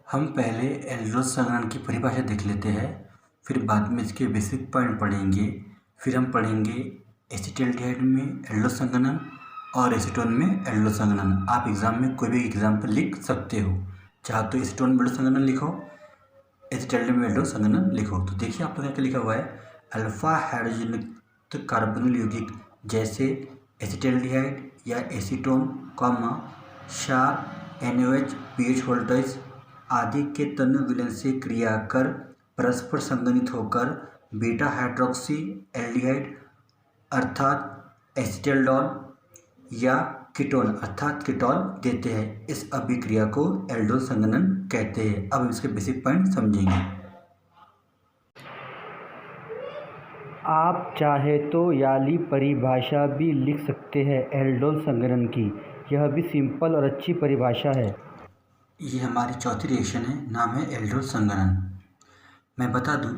हम पहले एल्डोज संघनन की परिभाषा देख लेते हैं, फिर बाद में इसके बेसिक पॉइंट पढ़ेंगे। फिर हम पढ़ेंगे एसिटाल्डिहाइड में एल्डोज संघनन और एसीटोन में एल्डोज संघनन। आप एग्जाम में कोई भी एग्जाम्पल लिख सकते हो, चाहे तो एसीटोन में एल्डोज संघनन लिखो, एसिटाल्डिहाइड में एल्डोज संघनन लिखो। तो देखिए आप लोगों क्या लिखा हुआ है, अल्फा हाइड्रोजनयुक्त कार्बोनिल यौगिक जैसे एसिटाल्डिहाइड या एसीटोन, क्षार, NaOH, pH वोल्टेज आदि के तन्य विलयन से क्रिया कर परस्पर संघनित होकर बीटा हाइड्रोक्सी एल्डिहाइड अर्थात एसिटाल्डोल या कीटोन अर्थात कीटोल देते हैं। इस अभिक्रिया को एल्डोज संघनन कहते हैं। अब इसके बेसिक पॉइंट समझेंगे। आप चाहे तो याली परिभाषा भी लिख सकते हैं एल्डोज संघनन की। यह भी सिंपल और अच्छी परिभाषा है। ये हमारी चौथी रिएक्शन है, नाम है एल्डोज संघनन। मैं बता दूं,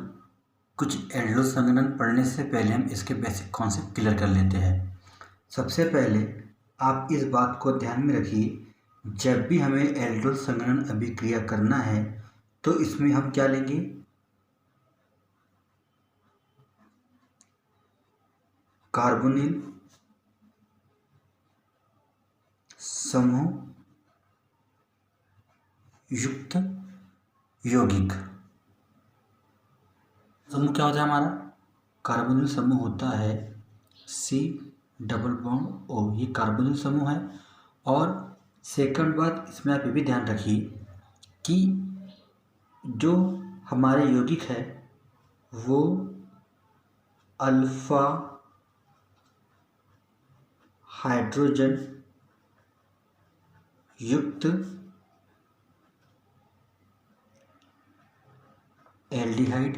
कुछ एल्डोज संघनन पढ़ने से पहले हम इसके बेसिक कॉन्सेप्ट क्लियर कर लेते हैं। सबसे पहले आप इस बात को ध्यान में रखिए, जब भी हमें एल्डोज संघनन अभिक्रिया करना है तो इसमें हम क्या लेंगे, कार्बोनिल समूह युक्त यौगिक। समूह क्या होता है हमारा, कार्बोनिल समूह होता है C≡O, ये कार्बोनिल समूह है। और सेकंड बात इसमें आप ये भी ध्यान रखिए कि जो हमारे यौगिक है वो अल्फा हाइड्रोजन युक्त एल्डिहाइड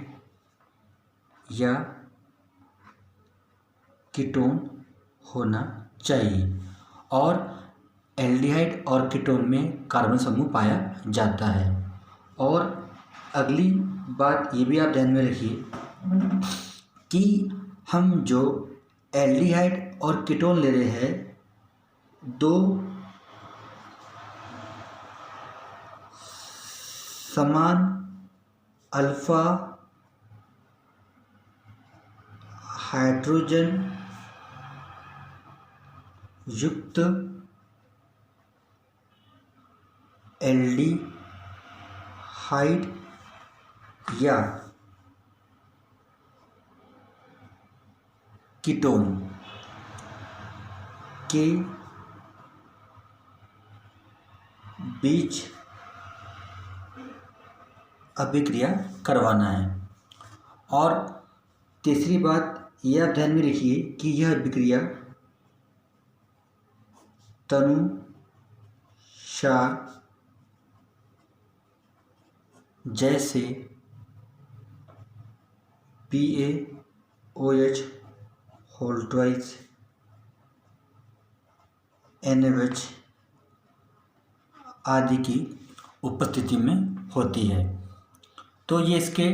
या कीटोन होना चाहिए। और एल्डिहाइड और कीटोन में कार्बन समूह पाया जाता है। और अगली बात ये भी आप ध्यान में रखिए कि हम जो एल्डिहाइड और कीटोन ले रहे हैं, दो समान अल्फा हाइड्रोजन युक्त एल्डिहाइड या कीटोन के बीच अभिक्रिया करवाना है। और तीसरी बात ये आप ध्यान में रखिए कि यह अभिक्रिया तनु क्षार जैसे PaOH होल्ट्वाइज NaOH आदि की उपस्थिति में होती है। तो ये इसके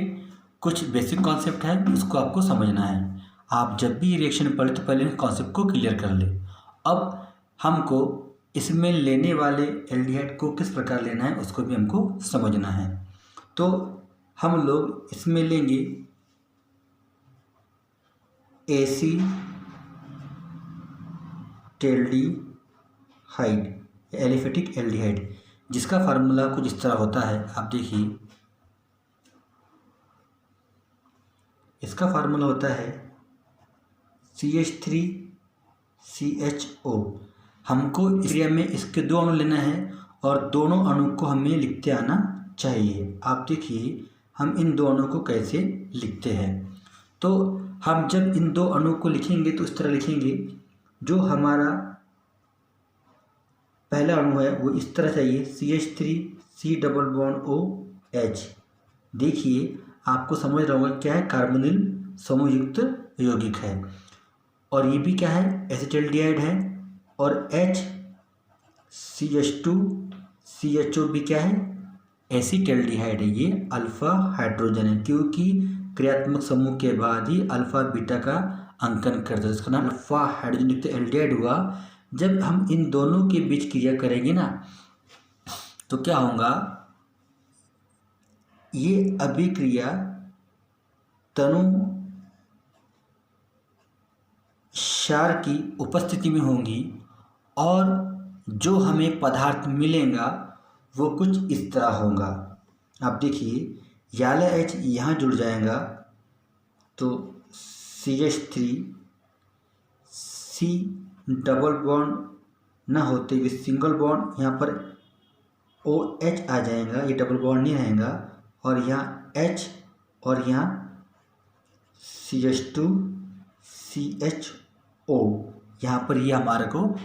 कुछ बेसिक कॉन्सेप्ट है, इसको आपको समझना है। आप जब भी रिएक्शन पढ़े तो पहले कॉन्सेप्ट को क्लियर कर ले। अब हमको इसमें लेने वाले एल्डिहाइड को किस प्रकार लेना है उसको भी हमको समझना है। तो हम लोग इसमें लेंगे एसिटाल्डिहाइड, एलिफेटिक एल्डिहाइड, जिसका फार्मूला कुछ इस तरह होता है। आप देखिए, इसका फार्मूला होता है CH3CHO। हमको इस क्रिया में इसके दो अणु लेना है और दोनों अणु को हमें लिखते आना चाहिए। आप देखिए हम इन दो अणु को कैसे लिखते हैं। तो हम जब इन दो अणु को लिखेंगे तो इस तरह लिखेंगे, जो हमारा पहला अणु है वो इस तरह चाहिए CH3C≡OH। देखिए आपको समझ रहा होगा क्या है, कार्बोनिल समूह युक्त यौगिक है। और ये भी क्या है, एसिटाल्डिहाइड है। और HCH2CHO भी क्या है, एसिटाल्डिहाइड है। ये अल्फा हाइड्रोजन है क्योंकि क्रियात्मक समूह के बाद ही अल्फा बीटा का अंकन करता है, इसका नाम अल्फा हाइड्रोजन युक्त एल्डिहाइड हुआ। जब हम इन दोनों के बीच क्रिया करेंगे ना तो क्या होगा, ये अभिक्रिया तनु क्षार की उपस्थिति में होंगी और जो हमें पदार्थ मिलेगा वो कुछ इस तरह होगा। आप देखिए याला H यहाँ जुड़ जाएगा तो CH3 C डबल बॉन्ड न होते हुए सिंगल बॉन्ड यहाँ पर OH आ जाएगा, ये डबल बॉन्ड नहीं रहेगा और यहाँ H और यहाँ CH2 CHO, यहाँ पर ये हमारे को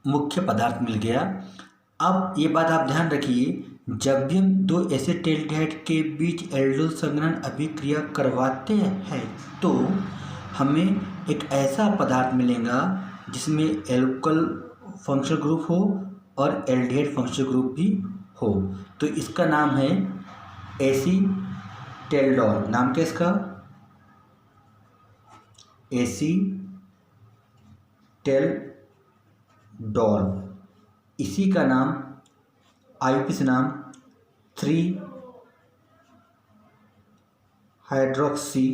मुख्य पदार्थ मिल गया। अब ये बात आप ध्यान रखिए, जब भी हम दो एसिटाल्डिहाइड के बीच एल्डोल संघनन अभिक्रिया करवाते हैं तो हमें एक ऐसा पदार्थ मिलेगा जिसमें एल्कोहल फंक्शनल ग्रुप हो और एल्डिहाइड फंक्शनल ग्रुप भी हो। तो इसका नाम है एसीटेल्डोल। नाम क्या इसका? एसीटेल्डोल। इसी का नाम IUPAC नाम 3-हाइड्रोक्सी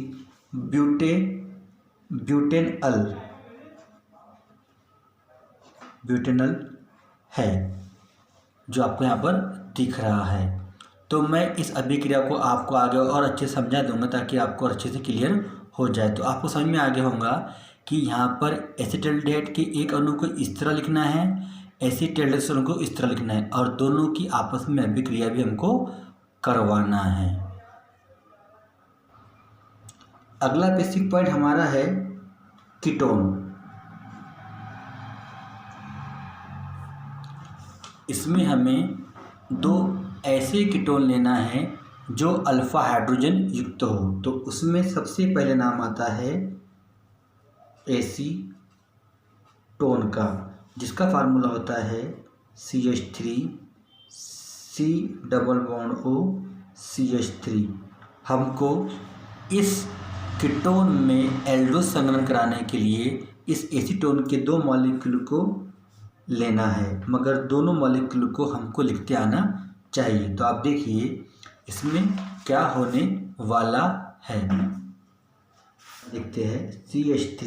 ब्यूटेनल है, जो आपको यहाँ पर दिख रहा है। तो मैं इस अभिक्रिया को आपको आगे और अच्छे से समझा दूंगा ताकि आपको अच्छे से क्लियर हो जाए। तो आपको समझ में आ गया होगा कि यहाँ पर एसिटाल्डिहाइड के एक अणु को इस तरह लिखना है, एसिटाल्डिहाइड अणु को इस तरह लिखना है और दोनों की आपस में अभिक्रिया भी हमको करवाना है। अगला बेसिक पॉइंट हमारा है कीटोन। इसमें हमें दो ऐसे कीटोन लेना है जो अल्फा हाइड्रोजन युक्त हो। तो उसमें सबसे पहले नाम आता है एसीटोन का, जिसका फार्मूला होता है CH3 C double bond O CH3। हमको इस कीटोन में एल्डोल संघनन कराने के लिए इस एसीटोन के दो मॉलिक्यूल को लेना है, मगर दोनों मॉलिक्यूल को हमको लिखते आना चाहिए। तो आप देखिए इसमें क्या होने वाला है, देखते हैं। CH3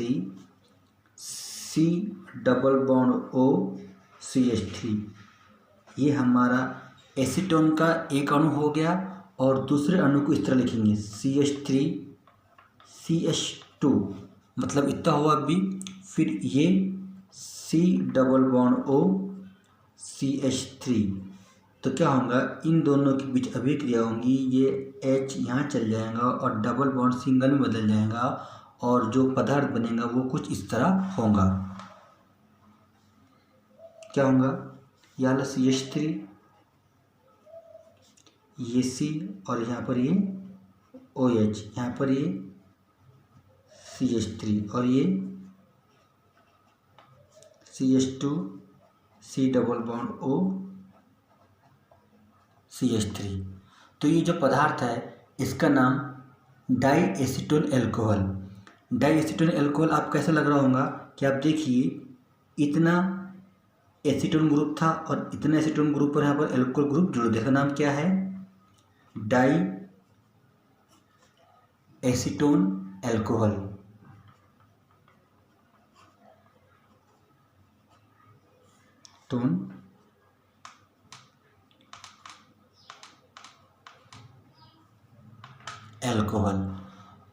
C double bond O CH3, ये हमारा एसीटोन का एक अणु हो गया और दूसरे अणु को इस तरह लिखेंगे CH3 CH2, मतलब इतना हुआ भी। फिर ये C double bond O CH3, तो क्या होगा, इन दोनों के बीच अभिक्रिया होंगी। ये H यहाँ चल जाएगा और डबल बॉन्ड सिंगल में बदल जाएगा और जो पदार्थ बनेगा वो कुछ इस तरह होगा। क्या होगा, यहाँ CH3, ये C और यहाँ पर ये OH, यहाँ पर ये CH3 और ये CH2 C double bond O CH3। तो ये जो पदार्थ है इसका नाम diacetone alcohol. Diacetone alcohol आप कैसा लग रहा होगा कि आप देखिए इतना एसीटोन ग्रुप था और इतना एसीटोन ग्रुप पर यहाँ पर एल्कोहल ग्रुप जुड़ गया। इसका नाम क्या है? Diacetone alcohol. टोन एल्कोहल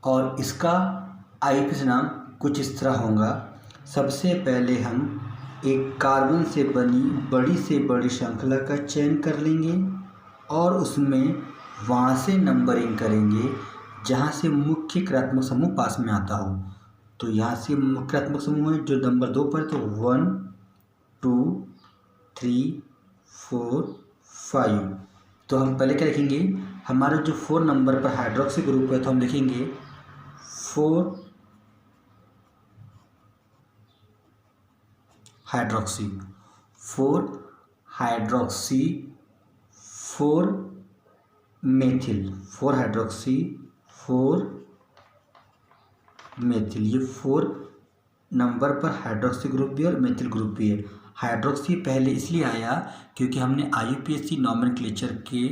और इसका IUPAC नाम कुछ इस तरह होगा। सबसे पहले हम एक कार्बन से बनी बड़ी से बड़ी श्रृंखला का चयन कर लेंगे और उसमें वहाँ से नंबरिंग करेंगे जहाँ से मुख्य क्रियात्मक समूह पास में आता हो। तो यहाँ से मुख्य क्रियात्मक समूह है जो नंबर 2 पर, तो 1 2 3 4 5। तो हम पहले क्या लिखेंगे, हमारा जो 4 नंबर पर हाइड्रोक्सी ग्रुप है तो हम लिखेंगे 4 hydroxy, 4 hydroxy 4 methyl, 4 hydroxy 4 methyl. ये 4 नंबर पर हाइड्रोक्सी ग्रुप भी और मेथिल ग्रुप भी है। हाइड्रोक्सी पहले इसलिए आया क्योंकि हमने IUPAC नॉमेनक्लेचर के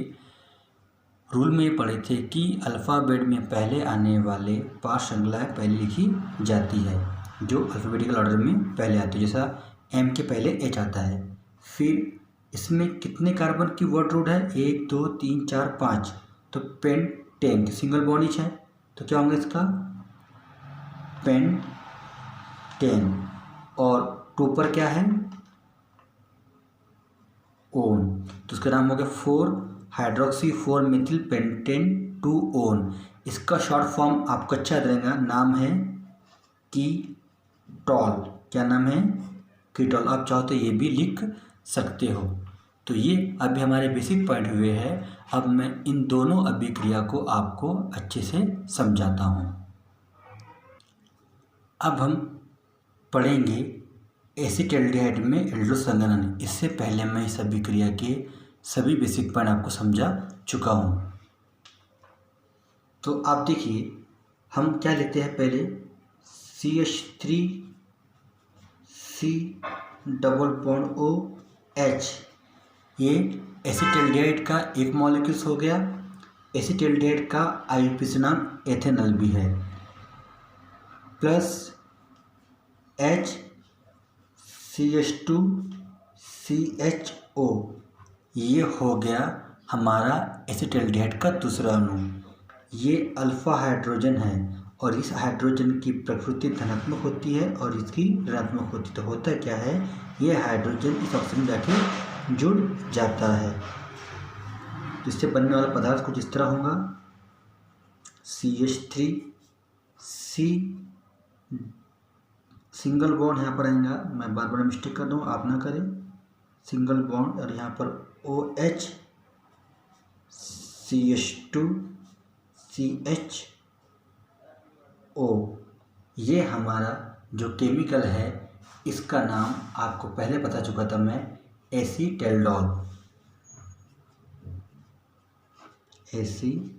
रूल में ये पढ़े थे कि अल्फ़ाबेट में पहले आने वाले 5 श्रृंखलाएँ पहले लिखी जाती है, जो अल्फ़ाबेटिकल ऑर्डर में पहले आती है। जैसा एम के पहले एच आता है। फिर इसमें कितने कार्बन की वर्ड रूल है? 1 2 3 4 5। तो पेंटेन सिंगल बॉन्ड ईच है, तो क्या होंगे इसका? पेंटेन। और 2 पर क्या है? ओन, तो इसका नाम हो गया 4 हाइड्रोक्सी 4 मेथिल पेंटेन 2 ओन। इसका शॉर्ट फॉर्म आपको अच्छा रहेगा, नाम है कीटॉल। क्या नाम है? कीटॉल। आप चाहो तो ये भी लिख सकते हो। तो ये अभी हमारे बेसिक पॉइंट हुए हैं। अब मैं इन दोनों अभिक्रिया को आपको अच्छे से समझाता हूँ। अब हम पढ़ेंगे एसीटल्डिहाइड में एल्डोल संघनन। इससे पहले मैं इस अभिक्रिया के सभी बेसिक पॉइंट आपको समझा चुका हूँ। तो आप देखिए, हम क्या लिखते हैं पहले? CH3C double bond OH। ये एसीटल्डिहाइड का एक मॉलिक्यूल्स हो गया। एसीटल्डिहाइड का IUPAC नाम एथेनॉल भी है। प्लस H CH2CHO, ये हो गया हमारा एसीटल्डिहाइड का दूसरा अणु। ये अल्फा हाइड्रोजन है और इस हाइड्रोजन की प्रकृति धनात्मक होती है और इसकी ऋणात्मक होती है। तो होता क्या है? ये हाइड्रोजन इस ऑक्सीजन में जाके जुड़ जाता है, जिससे बनने वाला पदार्थ कुछ इस तरह होगा। CH3C सिंगल बॉन्ड यहाँ पर आएगा, मैं बार बार मिस्टेक कर दूँ, आप ना करें। सिंगल बॉन्ड और यहाँ पर OH CH2CHO। ये हमारा जो केमिकल है, इसका नाम आपको पहले पता चुका था मैं, एसीटेल्डोल। एसीटेल्डोल,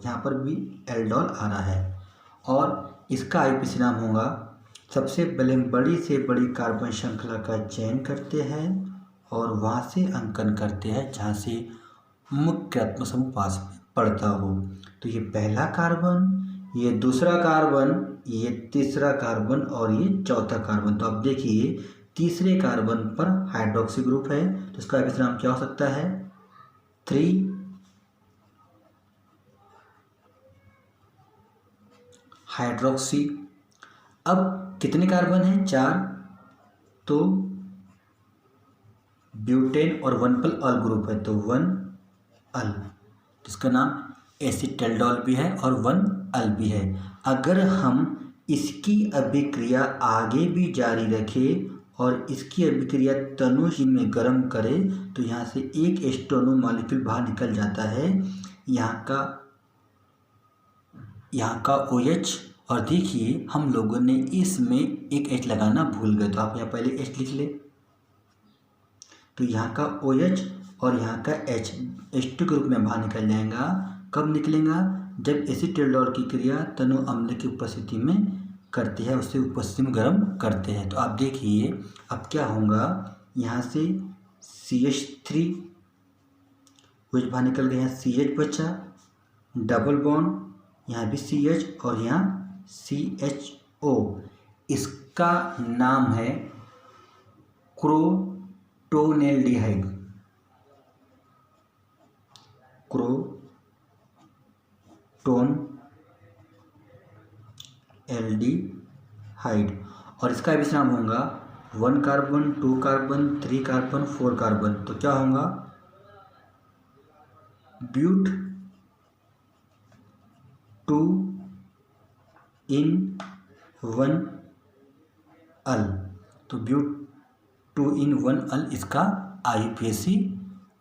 यहाँ पर भी एल्डोल आ रहा है। और इसका IUPAC नाम होगा, सबसे पहले बड़ी से बड़ी कार्बन श्रृंखला का चयन करते हैं और वहाँ से अंकन करते हैं जहाँ से मुख्य आत्मक समूह पास में पड़ता हो। तो ये पहला कार्बन, ये दूसरा कार्बन, ये तीसरा कार्बन और ये चौथा कार्बन। तो अब देखिए, तीसरे कार्बन पर हाइड्रोक्सी ग्रुप है, तो इसका IUPAC नाम क्या हो सकता है? 3 हाइड्रोक्सी। अब कितने कार्बन हैं? 4। तो ब्यूटेन और 1 अल ग्रुप है, तो 1 अल, जिसका नाम एसीटेल्डोल भी है और 1 अल भी है। अगर हम इसकी अभिक्रिया आगे भी जारी रखें और इसकी अभिक्रिया तनुज में गर्म करें तो यहाँ से एक एस्टोनो मॉलिक्यूल बाहर निकल जाता है, यहाँ का OH। और देखिए, हम लोगों ने इसमें एक H लगाना भूल गए, तो आप यहाँ पहले H लिख ले। तो यहाँ का OH और यहाँ का H H2 ग्रुप में बाहर निकल जाएगा। कब निकलेगा? जब एसीटेल्डोल की क्रिया तनु अम्ल की उपस्थिति में करती है, उससे उपस्थिति में गर्म करते हैं। तो आप देखिए, अब क्या होगा? यहाँ से CH3 OH बाहर निकल गया, यहाँ CH बचा, डबल बॉन्ड, यहाँ भी CH और यहाँ CHO। इसका नाम है क्रोटोनेल्डिहाइड। क्रोटोनेल्डिहाइड। और इसका भी नाम होगा 1 कार्बन 2 कार्बन 3 कार्बन 4 कार्बन। तो क्या होगा? ब्यूट 2 in 1 अल। तो ब्यूट 2 in 1 अल इसका IUPAC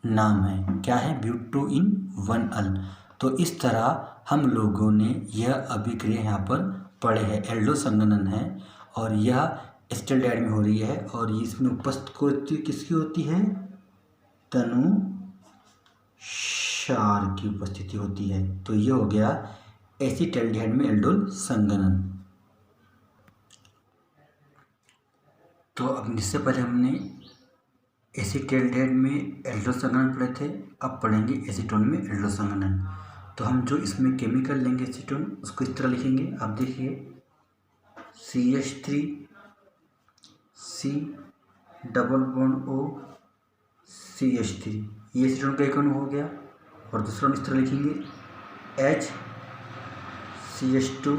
नाम है। क्या है? ब्यूट 2 in 1 अल। तो इस तरह हम लोगों ने यह अभिक्रिया यहाँ पर पढ़े हैं। एल्डोल संघनन है और यह एसीटल्डिहाइड में हो रही है और इसमें उपस्थिति किसकी होती है? तनु क्षार की उपस्थिति होती है। तो ये हो गया एसीटल्डिहाइड में एल्डोल संघनन। तो अब इससे पहले हमने एसीटैल्डिहाइड में एल्डो संघनन पढ़े थे, अब पढ़ेंगे एसीटोन में एल्डो संघनन। तो हम जो इसमें केमिकल लेंगे एसीटोन, उसको इस तरह लिखेंगे। आप देखिए CH3 C double bond O CH3, ये एसीटोन का एक अणु हो गया। और दूसरा इस तरह लिखेंगे H CH2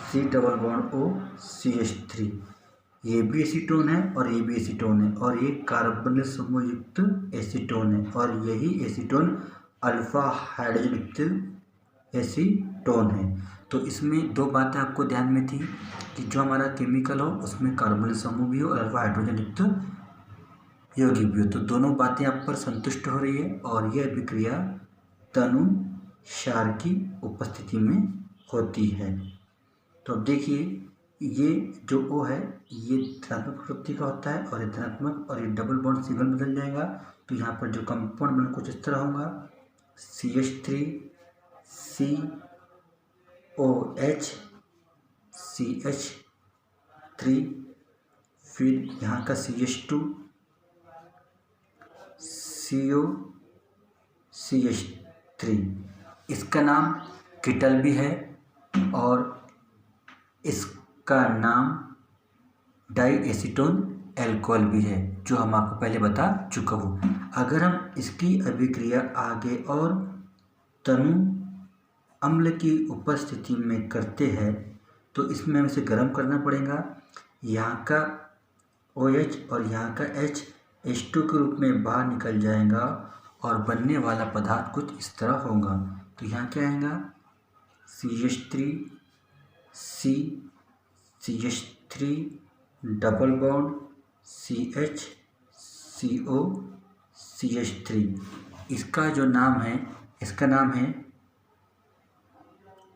C double bond O CH3, ये भी एसीटोन है और ये भी एसीटोन है, और ये कार्बोनिल समूह युक्त एसीटोन है, और यही एसीटोन अल्फा हाइड्रोजन युक्त एसीटोन है। तो इसमें दो बातें आपको ध्यान में थी कि जो हमारा केमिकल हो उसमें कार्बोनिल समूह भी हो और अल्फा हाइड्रोजन युक्त यौगिक भी हो। तो दोनों बातें आप पर संतुष्ट हो रही है, और यह अभिक्रिया तनु क्षार की उपस्थिति में होती है। तो अब देखिए ये जो O है ये धनात्मक प्रवृत्ति का होता है, और ये धनात्मक, और ये डबल बॉन्ड सिंगल बदल जाएगा। तो यहाँ पर जो कंपाउंड बना कुछ इस तरह होगा CH3 COH CH3, फिर यहाँ का CH2 CO CH3। इसका नाम कीटल भी है और इसका नाम डाई एसीटोन एल्कोहल भी है, जो हम आपको पहले बता चुका हूँ। अगर हम इसकी अभिक्रिया आगे और तनु अम्ल की उपस्थिति में करते हैं तो इसमें हमें इसे गर्म करना पड़ेगा। यहाँ का OH और यहाँ का H H2 के रूप में बाहर निकल जाएगा, और बनने वाला पदार्थ कुछ इस तरह होगा। तो यहाँ क्या आएगा CH3 C CH3 double bond CH CO CH3। इसका जो नाम है, इसका नाम है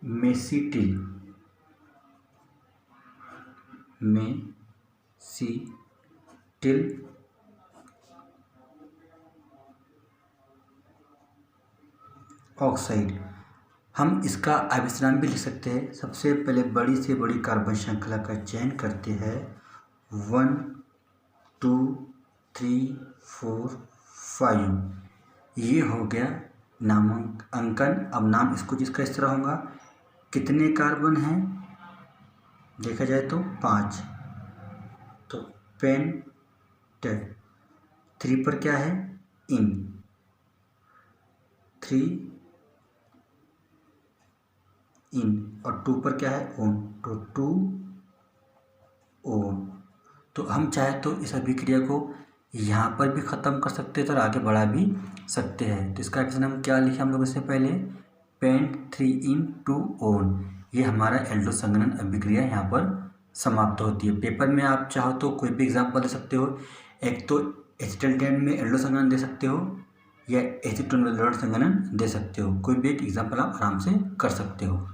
मेसिटिल ऑक्साइड। हम इसका अभिसरण भी लिख सकते हैं। सबसे पहले बड़ी से बड़ी कार्बन श्रृंखला का चयन करते हैं, 1 2 3 4 5। ये हो गया नामांकन। अब नाम इसको जिसका इस तरह होगा। कितने कार्बन हैं देखा जाए तो 5। तो पेंट 3 पर क्या है इन, 3 इन, और 2 पर क्या है ओन, तो 2 ओन। तो हम चाहे तो इस अभिक्रिया को यहाँ पर भी ख़त्म कर सकते हैं और आगे बढ़ा भी सकते हैं। तो इसका एक्शन हम क्या लिखे हम लोग इससे पहले, पेंट 3 इन 2 ओन। ये हमारा एल्डो संघनन अभिक्रिया यहाँ पर समाप्त होती है। पेपर में आप चाहो तो कोई भी एग्जाम्पल दे सकते हो। एक तो एसीटैल्डिहाइड में एल्डो संघनन दे सकते हो, या एसीटोन में एल्डो संघनन दे सकते हो। कोई भी एक एग्जाम्पल आप आराम से कर सकते हो।